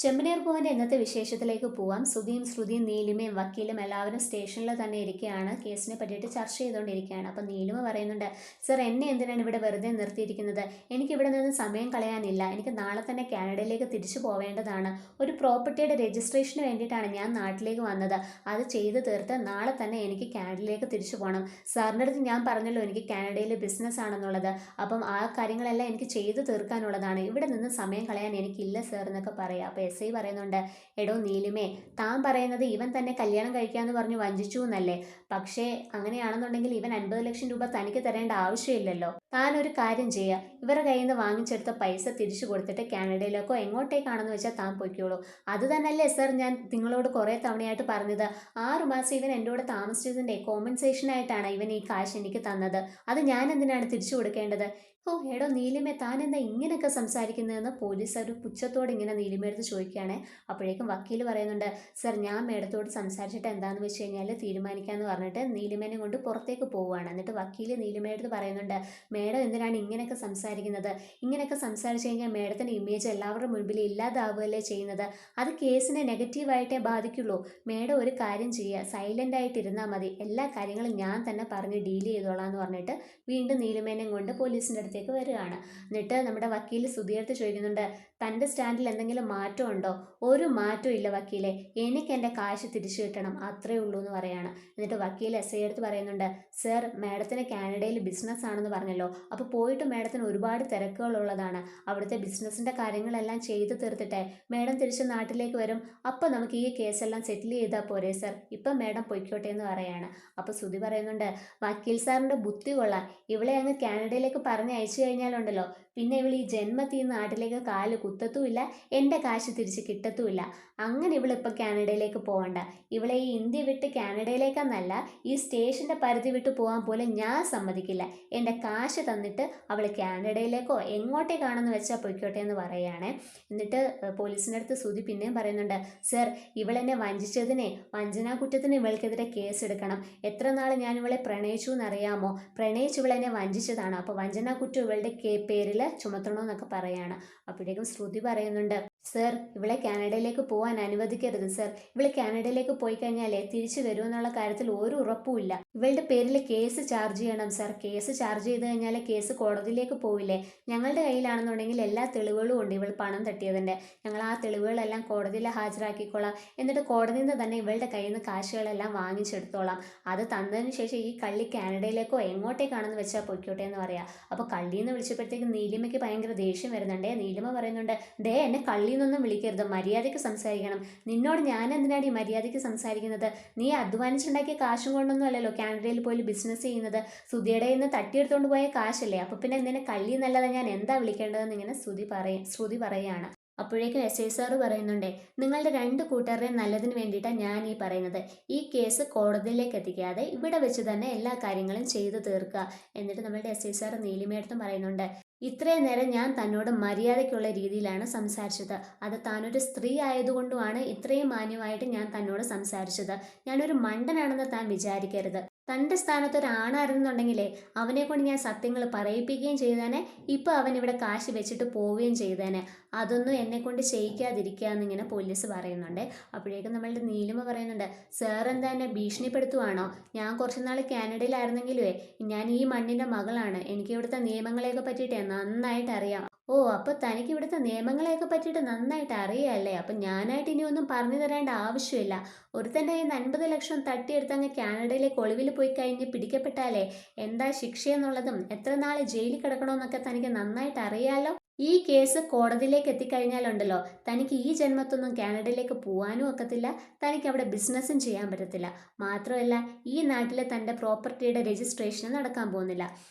ചെമ്പനീർ പൂവിൻ്റെ ഇന്നത്തെ വിശേഷത്തിലേക്ക് പോവാം. സുധിയും ശ്രുതിയും നീലിമയും വക്കീലും എല്ലാവരും സ്റ്റേഷനിൽ തന്നെ ഇരിക്കുകയാണ്. കേസിനെ പറ്റിയിട്ട് ചർച്ച ചെയ്തുകൊണ്ടിരിക്കുകയാണ്. അപ്പം നീലിമ പറയുന്നുണ്ട്, സർ എന്നെ എന്തിനാണ് ഇവിടെ വെറുതെ നിർത്തിയിരിക്കുന്നത്? എനിക്കിവിടെ നിന്ന് സമയം കളയാനില്ല. എനിക്ക് നാളെ തന്നെ കാനഡയിലേക്ക് തിരിച്ചു പോവേണ്ടതാണ്. ഒരു പ്രോപ്പർട്ടിയുടെ രജിസ്ട്രേഷന് വേണ്ടിയിട്ടാണ് ഞാൻ നാട്ടിലേക്ക് വന്നത്. അത് ചെയ്ത് തീർത്ത് നാളെ തന്നെ എനിക്ക് കാനഡയിലേക്ക് തിരിച്ചു പോകണം. സാറിൻ്റെ അടുത്ത് ഞാൻ പറഞ്ഞല്ലോ എനിക്ക് കാനഡയിൽ ബിസിനസ് ആണെന്നുള്ളത്. അപ്പം ആ കാര്യങ്ങളെല്ലാം എനിക്ക് ചെയ്ത് തീർക്കാനുള്ളതാണ്. ഇവിടെ നിന്ന് സമയം കളയാൻ എനിക്കില്ല സർ എന്നൊക്കെ പറയാം. അപ്പോൾ എസ് ഐ പറയുന്നുണ്ട്, എടോ നീലിമേ, താൻ പറയുന്നത് ഇവൻ തന്നെ കല്യാണം കഴിക്കാമെന്ന് പറഞ്ഞ് വഞ്ചിച്ചു എന്നല്ലേ? പക്ഷേ അങ്ങനെയാണെന്നുണ്ടെങ്കിൽ ഇവൻ 50 ലക്ഷം രൂപ തനിക്ക് തരേണ്ട ആവശ്യമില്ലല്ലോ. താൻ ഒരു കാര്യം ചെയ്യുക, ഇവരുടെ കയ്യിൽ നിന്ന് വാങ്ങിച്ചെടുത്ത പൈസ തിരിച്ചു കൊടുത്തിട്ട് കാനഡയിലേക്കോ എങ്ങോട്ടേക്കാണെന്ന് വെച്ചാൽ താൻ പൊയ്ക്കോളൂ. അത് തന്നെയല്ലേ സർ ഞാൻ നിങ്ങളോട് കുറേ തവണയായിട്ട് പറഞ്ഞത്. 6 മാസം ഇവൻ എൻ്റെ കൂടെ താമസിച്ചതിൻ്റെ കോമ്പൻസേഷനായിട്ടാണ് ഇവൻ ഈ കാശ് എനിക്ക് തന്നത്. അത് ഞാൻ എന്തിനാണ് തിരിച്ചു കൊടുക്കേണ്ടത്? ഓ എടോ നീലിമേ, താൻ എന്താ ഇങ്ങനെയൊക്കെ സംസാരിക്കുന്നതെന്ന് പോലീസ് ഒരു പുച്ഛത്തോടെ ഇങ്ങനെ നീലിമയെടുത്ത് ചോദിക്കുകയാണ്. അപ്പോഴേക്കും വക്കീൽ പറയുന്നുണ്ട്, സർ ഞാൻ മേഡത്തോട് സംസാരിച്ചിട്ട് എന്താണെന്ന് വെച്ച് കഴിഞ്ഞാൽ തീരുമാനിക്കാമെന്ന് പറഞ്ഞിട്ട് നീലിമേനെ കൊണ്ട് പുറത്തേക്ക് പോവുകയാണ്. എന്നിട്ട് വക്കീൽ നീലിമയെടുത്ത് പറയുന്നുണ്ട്, മേഡം എന്തിനാണ് ഇങ്ങനെയൊക്കെ സംസാരിക്കുന്നത്? ഇങ്ങനെയൊക്കെ സംസാരിച്ച് കഴിഞ്ഞാൽ മേഡത്തിൻ്റെ ഇമേജ് എല്ലാവരുടെ മുൻപിൽ ഇല്ലാതാവുകയല്ലേ ചെയ്യുന്നത്. അത് കേസിനെ നെഗറ്റീവായിട്ടേ ബാധിക്കുള്ളൂ. മേഡം ഒരു കാര്യം ചെയ്യുക, സൈലൻ്റ് ആയിട്ടിരുന്നാൽ മതി. എല്ലാ കാര്യങ്ങളും ഞാൻ തന്നെ പറഞ്ഞ് ഡീൽ ചെയ്തോളാം എന്ന് പറഞ്ഞിട്ട് വീണ്ടും നീലിമേനെയും കൊണ്ട് പോലീസിൻ്റെ അടുത്തേക്ക് വരികയാണ്. എന്നിട്ട് നമ്മുടെ വക്കീൽ സുധിയെടുത്ത് ചോദിക്കുന്നുണ്ട്, തൻ്റെ സ്റ്റാൻഡിൽ എന്തെങ്കിലും മാറ്റം ഉണ്ടോ? ഒരു മാറ്റവും ഇല്ല വക്കീലെ, എനിക്ക് എൻ്റെ കാശ് തിരിച്ചു കിട്ടണം, അത്രേ ഉള്ളൂ എന്ന് പറയാണ്. എന്നിട്ട് വക്കീൽ എസ് ഐ എടുത്ത് പറയുന്നുണ്ട്, സർ മാഡത്തിന് കാനഡയിൽ ബിസിനസ് ആണെന്ന് പറഞ്ഞല്ലോ, അപ്പോൾ പോയിട്ട് മാഡത്തിന് ഒരുപാട് തിരക്കുകളുള്ളതാണ്. അവിടുത്തെ ബിസിനസ്സിൻ്റെ കാര്യങ്ങളെല്ലാം ചെയ്ത് തീർത്തിട്ടേ മാഡം തിരിച്ച് നാട്ടിലേക്ക് വരും. അപ്പോൾ നമുക്ക് ഈ കേസെല്ലാം സെറ്റിൽ ചെയ്താൽ പോരെ സർ, ഇപ്പം മാഡം പൊയ്ക്കോട്ടെ എന്ന് പറയാണ്. അപ്പോൾ സുധി പറയുന്നുണ്ട്, വക്കീൽ സാറിൻ്റെ ബുദ്ധി കൊള്ളാം. ഇവളെ അങ്ങ് കാനഡയിലേക്ക് പറഞ്ഞ് അയച്ചു കഴിഞ്ഞാലുണ്ടല്ലോ, പിന്നെ ഇവൾ ഈ ജന്മത്തിൽ നാട്ടിലേക്ക് കാല് കുത്തത്തുമില്ല, എൻ്റെ കാശ് തിരിച്ച് കിട്ടത്തുമില്ല. അങ്ങനെ ഇവളിപ്പോൾ കാനഡയിലേക്ക് പോകണ്ട. ഇവളെ ഈ ഇന്ത്യ വിട്ട് കാനഡയിലേക്കെന്നല്ല, ഈ സ്റ്റേഷൻ്റെ പരിധി വിട്ട് പോകാൻ പോലും ഞാൻ സമ്മതിക്കില്ല. എൻ്റെ കാശ് തന്നിട്ട് അവൾ കാനഡയിലേക്കോ എങ്ങോട്ടേക്കാണെന്ന് വെച്ചാൽ പൊയ്ക്കോട്ടെ എന്ന് പറയുകയാണേ. എന്നിട്ട് പോലീസിൻ്റെ അടുത്ത് സുധി പിന്നെയും പറയുന്നുണ്ട്, സർ ഇവളെന്നെ വഞ്ചിച്ചതിനെ, വഞ്ചനാ കുറ്റത്തിന് ഇവൾക്കെതിരെ കേസ് എടുക്കണം. എത്ര നാൾ ഞാൻ ഇവളെ പ്രണയിച്ചു എന്നറിയാമോ? പ്രണയിച്ച് ഇവളെന്നെ വഞ്ചിച്ചതാണ്. അപ്പോൾ വഞ്ചനാ കുറ്റം ഇവളുടെ പേരിൽ ചുമത്തണമെന്നൊക്കെ പറയാണ്. അപ്പോഴേക്കും ശ്രുതി പറയുന്നുണ്ട്, സർ ഇവളെ കാനഡയിലേക്ക് പോകാൻ അനുവദിക്കരുത് സർ. ഇവള് കാനഡയിലേക്ക് പോയി കഴിഞ്ഞാലേ തിരിച്ചു വരുമെന്നുള്ള കാര്യത്തിൽ ഒരു ഉറപ്പുമില്ല. ഇവളുടെ പേരിൽ കേസ് ചാർജ് ചെയ്യണം സർ. കേസ് ചാർജ് ചെയ്ത് കഴിഞ്ഞാൽ കേസ് കോടതിയിലേക്ക് പോവില്ലേ? ഞങ്ങളുടെ കയ്യിലാണെന്നുണ്ടെങ്കിൽ എല്ലാ തെളിവുകളും ഉണ്ട് ഇവൾ പണം തട്ടിയതിൻ്റെ. ഞങ്ങൾ ആ തെളിവുകളെല്ലാം കോടതിയിൽ ഹാജരാക്കിക്കോളാം. എന്നിട്ട് കോടതിയിൽ നിന്ന് തന്നെ ഇവളുടെ കയ്യിൽ നിന്ന് കാശുകളെല്ലാം വാങ്ങിച്ചെടുത്തോളാം. അത് തന്നതിന് ശേഷം ഈ കള്ളി കാനഡയിലേക്കോ എങ്ങോട്ടേക്കാണെന്ന് വെച്ചാൽ പൊയ്ക്കോട്ടെ എന്ന് പറയാം. അപ്പോൾ കള്ളിന്ന് വിളിച്ചപ്പോഴത്തേക്ക് നീലിമയ്ക്ക് ഭയങ്കര ദേഷ്യം വരുന്നുണ്ട്. നീലിമ പറയുന്നുണ്ട്, ദേ എന്നെ കള്ളിന്നൊന്നും വിളിക്കരുത്, മര്യാദയ്ക്ക് സംസാരിക്കണം. നിന്നോട് ഞാൻ എന്തിനാണ് ഈ മര്യാദയ്ക്ക് സംസാരിക്കുന്നത്? നീ അധ്വാനിച്ചുണ്ടാക്കിയ കാശും കൊണ്ടൊന്നും അല്ലല്ലോ കാനഡയിൽ പോയി ബിസിനസ് ചെയ്യുന്നത്. സുധിയുടെ നിന്ന് തട്ടിയെടുത്തുകൊണ്ട് പോയ കാശല്ലേ. അപ്പോൾ പിന്നെ എന്തിനെ കള്ളി എന്നല്ലാതെ ഞാൻ എന്താ വിളിക്കേണ്ടതെന്ന് ഇങ്ങനെ ശ്രുതി പറയുകയാണ്. അപ്പോഴേക്കും എസ് ഐ സാറ് പറയുന്നുണ്ടേ, നിങ്ങളുടെ 2 കൂട്ടരുടെയും നല്ലതിന് വേണ്ടിയിട്ടാണ് ഞാൻ ഈ പറയുന്നത്. ഈ കേസ് കോടതിയിലേക്ക് എത്തിക്കാതെ ഇവിടെ വെച്ച് തന്നെ എല്ലാ കാര്യങ്ങളും ചെയ്തു തീർക്കുക. എന്നിട്ട് നമ്മളുടെ എസ് ഐ സാറ് നീലിമയടുത്തും പറയുന്നുണ്ട്, ഇത്രയും നേരം ഞാൻ തന്നോട് മര്യാദയ്ക്കുള്ള രീതിയിലാണ് സംസാരിച്ചത്. അത് താനൊരു സ്ത്രീ ആയതുകൊണ്ടുമാണ് ഇത്രയും മാന്യമായിട്ട് ഞാൻ തന്നോട് സംസാരിച്ചത്. ഞാനൊരു മണ്ടനാണെന്ന് താൻ വിചാരിക്കരുത്. തൻ്റെ സ്ഥാനത്ത് ഒരാണായിരുന്നുണ്ടെങ്കിലേ അവനെ കൊണ്ട് ഞാൻ സത്യങ്ങൾ പറയിപ്പിക്കുകയും ചെയ്തേനെ. ഇപ്പോൾ അവൻ ഇവിടെ കാശ് വെച്ചിട്ട് പോവുകയും ചെയ്തേനെ. അതൊന്നും എന്നെ കൊണ്ട് ചെയ്യിക്കാതിരിക്കുക എന്നിങ്ങനെ പോലീസ് പറയുന്നുണ്ട്. അപ്പോഴേക്കും നമ്മളുടെ നീലിമ പറയുന്നുണ്ട്, സാർ എന്താ എന്നെ ഭീഷണിപ്പെടുത്തുവാണോ? ഞാൻ കുറച്ച് നാൾ കാനഡയിലായിരുന്നെങ്കിലുവേ ഞാൻ ഈ മണ്ണിൻ്റെ മകളാണ്. എനിക്ക് ഇവിടുത്തെ നിയമങ്ങളെയൊക്കെ പറ്റിയിട്ട് നന്നായിട്ട് അറിയാം. ഓ അപ്പോൾ തനിക്ക് ഇവിടുത്തെ നിയമങ്ങളെയൊക്കെ പറ്റിയിട്ട് നന്നായിട്ട് അറിയാമല്ലേ? അപ്പം ഞാനായിട്ട് ഇനി ഒന്നും പറഞ്ഞു തരേണ്ട ആവശ്യമില്ല. ഒരുത്തൻ്റെ കയ്യിൽ നിന്ന് 50 ലക്ഷം തട്ടിയെടുത്ത് അങ്ങ് കാനഡയിലേക്ക് ഒളിവിൽ പോയി കഴിഞ്ഞ് പിടിക്കപ്പെട്ടാലേ എന്താ ശിക്ഷയെന്നുള്ളതും എത്ര നാൾ ജയിലിൽ കിടക്കണമെന്നൊക്കെ തനിക്ക് നന്നായിട്ട് അറിയാമല്ലോ. ഈ കേസ് കോടതിയിലേക്ക് എത്തിക്കഴിഞ്ഞാലുണ്ടല്ലോ, തനിക്ക് ഈ ജന്മത്തൊന്നും കാനഡയിലേക്ക് പോകാനും ഒക്കത്തില്ല, തനിക്ക് അവിടെ ബിസിനസ്സും ചെയ്യാൻ പറ്റത്തില്ല. മാത്രമല്ല ഈ നാട്ടിലെ തൻ്റെ പ്രോപ്പർട്ടിയുടെ രജിസ്ട്രേഷനും നടക്കാൻ പോകുന്നില്ല.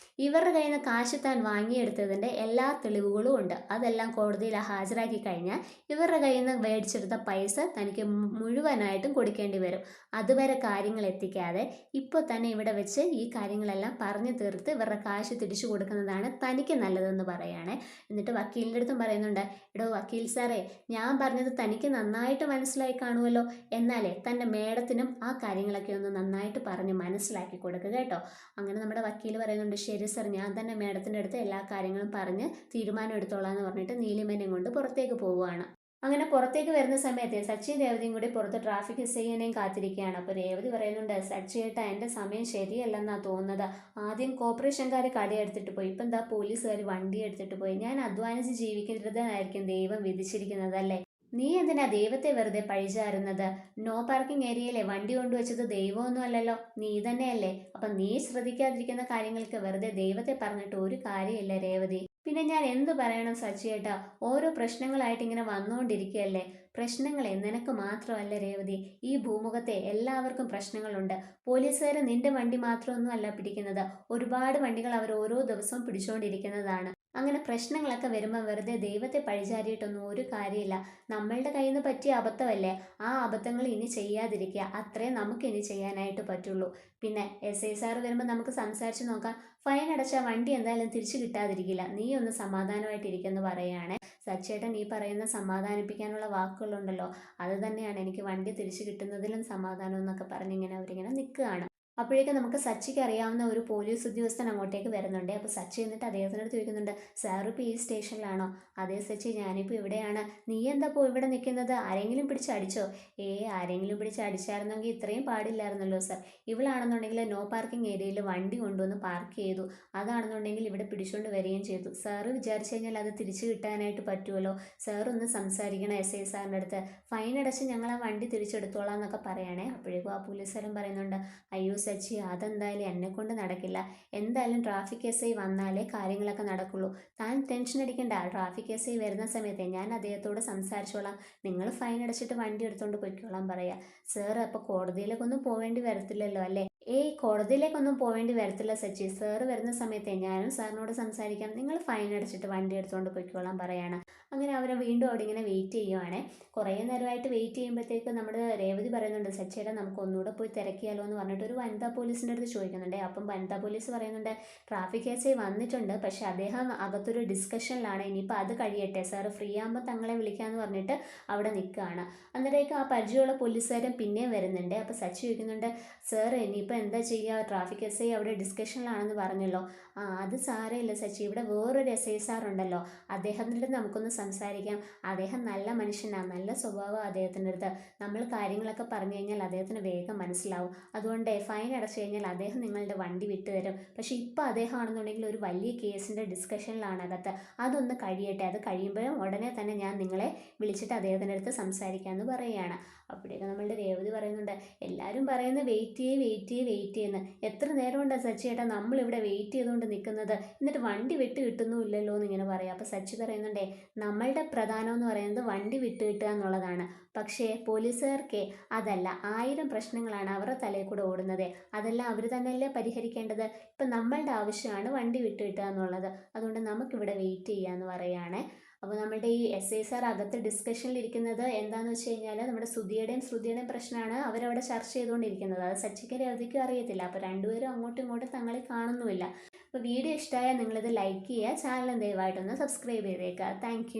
ഇവരുടെ കയ്യിൽ നിന്ന് കാശ് താൻ വാങ്ങിയെടുത്തതിൻ്റെ എല്ലാ തെളിവുകളും ഉണ്ട്. അതെല്ലാം കോടതിയിൽ ഹാജരാക്കി കഴിഞ്ഞാൽ ഇവരുടെ കയ്യിൽ നിന്ന് മേടിച്ചെടുത്ത പൈസ തനിക്ക് മുഴുവനായിട്ടും കൊടുക്കേണ്ടി വരും. അതുവരെ കാര്യങ്ങൾ എത്തിക്കാതെ ഇപ്പോൾ തന്നെ ഇവിടെ വെച്ച് ഈ കാര്യങ്ങളെല്ലാം പറഞ്ഞു തീർത്ത് ഇവരുടെ കാശ് തിരിച്ചു കൊടുക്കുന്നതാണ് തനിക്ക് നല്ലതെന്ന് പറയുകയാണ്. എന്നിട്ട് വക്കീലിൻ്റെ അടുത്തും പറയുന്നുണ്ട്, എടോ വക്കീൽ സാറേ, ഞാൻ പറഞ്ഞത് തനിക്ക് നന്നായിട്ട് മനസ്സിലായി കാണുമല്ലോ. എന്നാലേ തൻ്റെ മേഡത്തിനും ആ കാര്യങ്ങളൊക്കെ ഒന്ന് നന്നായിട്ട് പറഞ്ഞ് മനസ്സിലാക്കി കൊടുക്കുക കേട്ടോ. അങ്ങനെ നമ്മുടെ വക്കീൽ പറയുന്നുണ്ട്, ശരി സർ, ഞാൻ തന്നെ മേഡത്തിൻ്റെ അടുത്ത് എല്ലാ കാര്യങ്ങളും പറഞ്ഞ് തീരുമാനം എടുത്തോളാം എന്ന് പറഞ്ഞിട്ട് നീലിമേനെയും കൊണ്ട് പുറത്തേക്ക് പോവുകയാണ്. അങ്ങനെ പുറത്തേക്ക് വരുന്ന സമയത്ത് സച്ചി രേവതിയും കൂടി പുറത്ത് ട്രാഫിക് എസ് ഐനെയും കാത്തിരിക്കുകയാണ്. അപ്പോൾ രേവതി പറയുന്നുണ്ട്, സച്ചിയേട്ടാ എൻ്റെ സമയം ശരിയല്ലെന്നാ തോന്നുന്നത്. ആദ്യം കോർപ്പറേഷൻകാർ കടയെടുത്തിട്ട് പോയി, ഇപ്പം എന്താ പോലീസുകാർ വണ്ടി എടുത്തിട്ട് പോയി. ഞാൻ അധ്വാനിച്ച് ജീവിക്കുന്നതായിരിക്കും ദൈവം വിധിച്ചിരിക്കുന്നത് അല്ലേ. നീ എന്തിനാ ദൈവത്തെ വെറുതെ പഴിചാരുന്നത്? നോ പാർക്കിംഗ് ഏരിയയിലെ വണ്ടി കൊണ്ടുവച്ചത് ദൈവമൊന്നും അല്ലല്ലോ, നീ തന്നെയല്ലേ. അപ്പം നീ ശ്രദ്ധിക്കാതിരിക്കുന്ന കാര്യങ്ങൾക്ക് വെറുതെ ദൈവത്തെ പറഞ്ഞിട്ട് ഒരു കാര്യമില്ല രേവതി. പിന്നെ ഞാൻ എന്തു പറയണം സച്ചിയേട്ടാ, ഓരോ പ്രശ്നങ്ങളായിട്ട് ഇങ്ങനെ വന്നുകൊണ്ടിരിക്കുകയല്ലേ. പ്രശ്നങ്ങളെ നിനക്ക് മാത്രമല്ല രേവതി, ഈ ഭൂമുഖത്തെ എല്ലാവർക്കും പ്രശ്നങ്ങളുണ്ട്. പോലീസുകാർ നിന്റെ വണ്ടി മാത്രമൊന്നും അല്ല പിടിക്കുന്നത്, ഒരുപാട് വണ്ടികൾ അവർ ഓരോ ദിവസവും പിടിച്ചുകൊണ്ടിരിക്കുന്നതാണ്. അങ്ങനെ പ്രശ്നങ്ങളൊക്കെ വരുമ്പോൾ വെറുതെ ദൈവത്തെ പഴിചാരിയിട്ടൊന്നും ഒരു കാര്യമില്ല. നമ്മളുടെ കയ്യിൽ നിന്ന് പറ്റിയ അബദ്ധമല്ലേ, ആ അബദ്ധങ്ങൾ ഇനി ചെയ്യാതിരിക്കുക, അത്രേ നമുക്ക് ഇനി ചെയ്യാനായിട്ട് പറ്റുള്ളൂ. പിന്നെ എസ് ഐ സാർ വരുമ്പോൾ നമുക്ക് സംസാരിച്ച് നോക്കാം. ഫൈൻ അടച്ചാൽ വണ്ടി എന്തായാലും തിരിച്ചു കിട്ടാതിരിക്കില്ല, നീ ഒന്ന് സമാധാനമായിട്ടിരിക്കുമെന്ന് പറയുകയാണ്. സച്ചേട്ടൻ ഈ പറയുന്ന സമാധാനിപ്പിക്കാനുള്ള വാക്കുകളുണ്ടല്ലോ, അത് തന്നെയാണ് എനിക്ക് വണ്ടി തിരിച്ചു കിട്ടുന്നതിലും സമാധാനം എന്നൊക്കെ പറഞ്ഞിങ്ങനെ അവരിങ്ങനെ നിൽക്കുകയാണ്. അപ്പോഴേക്കും നമുക്ക് സച്ചിക്ക് അറിയാവുന്ന ഒരു പോലീസ് ഉദ്യോഗസ്ഥൻ അങ്ങോട്ടേക്ക് വരുന്നുണ്ട്. അപ്പോൾ സച്ചി എന്നിട്ട് അദ്ദേഹത്തിനടുത്ത് ചോദിക്കുന്നുണ്ട്, സാർ ഇപ്പോൾ ഈ സ്റ്റേഷനിലാണോ? അതേ സച്ചി, ഞാനിപ്പോൾ ഇവിടെയാണ്. നീ എന്താ ഇവിടെ നിൽക്കുന്നത്? ആരെങ്കിലും പിടിച്ചടിച്ചോ? ആരെങ്കിലും പിടിച്ചടിച്ചായിരുന്നെങ്കിൽ ഇത്രയും പാടില്ലായിരുന്നല്ലോ സാർ. ഇവളാണെന്നുണ്ടെങ്കിൽ നോ പാർക്കിംഗ് ഏരിയയിൽ വണ്ടി കൊണ്ടുവന്ന് പാർക്ക് ചെയ്തു, അതാണെന്നുണ്ടെങ്കിൽ ഇവിടെ പിടിച്ചുകൊണ്ട് വരികയും ചെയ്തു. സാറ് വിചാരിച്ചു കഴിഞ്ഞാൽ അത് തിരിച്ചു കിട്ടാനായിട്ട് പറ്റുമല്ലോ. സാർ ഒന്ന് സംസാരിക്കണം എസ് ഐ സാറിൻ്റെ അടുത്ത്, ഫൈൻ അടച്ച് ഞങ്ങൾ ആ വണ്ടി തിരിച്ചെടുത്തോളാം എന്നൊക്കെ പറയണേ. അപ്പോഴേക്കും ആ പോലീസുകാരൻ പറയുന്നുണ്ട്, അയ്യോ സച്ചി, അതെന്തായാലും എന്നെക്കൊണ്ട് നടക്കില്ല. എന്തായാലും ട്രാഫിക് എസ് ഐ വന്നാലേ കാര്യങ്ങളൊക്കെ നടക്കുള്ളൂ. താൻ ടെൻഷൻ അടിക്കണ്ട, ട്രാഫിക് എസ് ഐ വരുന്ന സമയത്ത് ഞാൻ അദ്ദേഹത്തോട് സംസാരിച്ചോളാം, നിങ്ങൾ ഫൈൻ അടച്ചിട്ട് വണ്ടി എടുത്തുകൊണ്ട് പൊയ്ക്കോളാം പറയാം. സാർ അപ്പോൾ കോടതിയിലേക്കൊന്നും പോവേണ്ടി വരത്തില്ലല്ലോ അല്ലേ? കോടതിയിലേക്കൊന്നും പോവേണ്ടി വരത്തില്ല സച്ചി, സാറ് വരുന്ന സമയത്തെ ഞാനും സാറിനോട് സംസാരിക്കാം, നിങ്ങൾ ഫൈൻ അടച്ചിട്ട് വണ്ടി എടുത്തുകൊണ്ട് പൊയ്ക്കോളാൻ പറയാണ്. അങ്ങനെ അവരെ വീണ്ടും അവിടെ ഇങ്ങനെ വെയിറ്റ് ചെയ്യുവാണ്. കുറേ നേരമായിട്ട് വെയിറ്റ് ചെയ്യുമ്പോഴത്തേക്ക് നമ്മുടെ രേവതി പറയുന്നുണ്ട്, സച്ചിയുടെ നമുക്ക് ഒന്നുകൂടെ പോയി തിരക്കിയാലോ എന്ന് പറഞ്ഞിട്ട് ഒരു വനിതാ പോലീസിൻ്റെ അടുത്ത് ചോദിക്കുന്നുണ്ട്. അപ്പം വനിതാ പോലീസ് പറയുന്നുണ്ട്, ട്രാഫിക് എസ് ഐ വന്നിട്ടുണ്ട്, പക്ഷെ അദ്ദേഹം അകത്തൊരു ഡിസ്കഷനിലാണ്, ഇനിയിപ്പോൾ അത് കഴിയട്ടെ, സാറ് ഫ്രീ ആകുമ്പോൾ തങ്ങളെ വിളിക്കാമെന്ന് പറഞ്ഞിട്ട് അവിടെ നിൽക്കുകയാണ്. അന്നേരേക്കും ആ പരിചയമുള്ള പോലീസുകാരൻ പിന്നെയും വരുന്നുണ്ട്. അപ്പോൾ സച്ചി ചോദിക്കുന്നുണ്ട്, സാർ ഇനിയിപ്പോൾ എന്താ ചെയ്യുക, ട്രാഫിക് എസ് ഐ അവിടെ ഡിസ്കഷനിലാണെന്ന് പറഞ്ഞല്ലോ. അത് സാരമില്ല സച്ചി, ഇവിടെ വേറൊരു എസ് ഐ സാർ ഉണ്ടല്ലോ, അദ്ദേഹത്തിൻ്റെ അടുത്ത് നമുക്കൊന്ന് സംസാരിക്കാം. അദ്ദേഹം നല്ല മനുഷ്യനാണ്, നല്ല സ്വഭാവം അദ്ദേഹത്തിൻ്റെ അടുത്ത്. നമ്മൾ കാര്യങ്ങളൊക്കെ പറഞ്ഞു കഴിഞ്ഞാൽ അദ്ദേഹത്തിന് വേഗം മനസ്സിലാവും. അതുകൊണ്ട് ഫൈൻ അടച്ചു കഴിഞ്ഞാൽ അദ്ദേഹം നിങ്ങളുടെ വണ്ടി വിട്ടുതരും. പക്ഷേ ഇപ്പോൾ അദ്ദേഹം ആണെന്നുണ്ടെങ്കിൽ ഒരു വലിയ കേസിൻ്റെ ഡിസ്കഷനിലാണ് അകത്ത്, അതൊന്ന് കഴിയട്ടെ, അത് കഴിയുമ്പോഴും ഉടനെ തന്നെ ഞാൻ നിങ്ങളെ വിളിച്ചിട്ട് അദ്ദേഹത്തിൻ്റെ അടുത്ത് സംസാരിക്കാമെന്ന് പറയുകയാണ്. അപ്പോഴേക്കും നമ്മളുടെ രേവതി പറയുന്നുണ്ട്, എല്ലാവരും പറയുന്നത് വെയിറ്റ് ചെയ്യുന്നു, എത്ര നേരം കൊണ്ടാണ് സച്ചി ഏട്ടാ നമ്മളിവിടെ വെയിറ്റ് ചെയ്തുകൊണ്ട് നിൽക്കുന്നത്, എന്നിട്ട് വണ്ടി വിട്ട് കിട്ടുന്നുമില്ലല്ലോ എന്നിങ്ങനെ പറയാം. അപ്പോൾ സച്ചി പറയുന്നുണ്ടേ, നമ്മളുടെ പ്രധാനം എന്ന് പറയുന്നത് വണ്ടി വിട്ട് കിട്ടുക എന്നുള്ളതാണ്. പക്ഷേ പോലീസുകാർക്ക് അതല്ല, 1000 പ്രശ്നങ്ങളാണ് അവരുടെ തലയിൽ കൂടെ ഓടുന്നത്, അതെല്ലാം അവർ തന്നെയല്ലേ പരിഹരിക്കേണ്ടത്. ഇപ്പം നമ്മളുടെ ആവശ്യമാണ് വണ്ടി വിട്ട് കിട്ടുക എന്നുള്ളത്, അതുകൊണ്ട് നമുക്കിവിടെ വെയിറ്റ് ചെയ്യാമെന്ന് പറയുകയാണ്. അപ്പോൾ നമ്മുടെ ഈ എസ് ഐ സാർ അകത്ത് ഡിസ്കഷനിലിരിക്കുന്നത് എന്താണെന്ന് വെച്ച് കഴിഞ്ഞാൽ നമ്മുടെ ശ്രുതിയുടെയും പ്രശ്നമാണ് അവരവിടെ ചർച്ച ചെയ്തുകൊണ്ടിരിക്കുന്നത്. അത് സച്ചിക്ക് രവതിക്കും അറിയത്തില്ല. അപ്പോൾ രണ്ടുപേരും അങ്ങോട്ടും ഇങ്ങോട്ടും തങ്ങളെ കാണുന്നുമില്ല. അപ്പോൾ വീഡിയോ ഇഷ്ടമായാൽ നിങ്ങളിത് ലൈക്ക് ചെയ്യുക, ചാനൽ ദയവായിട്ടൊന്ന് സബ്സ്ക്രൈബ് ചെയ്തേക്കുക. താങ്ക്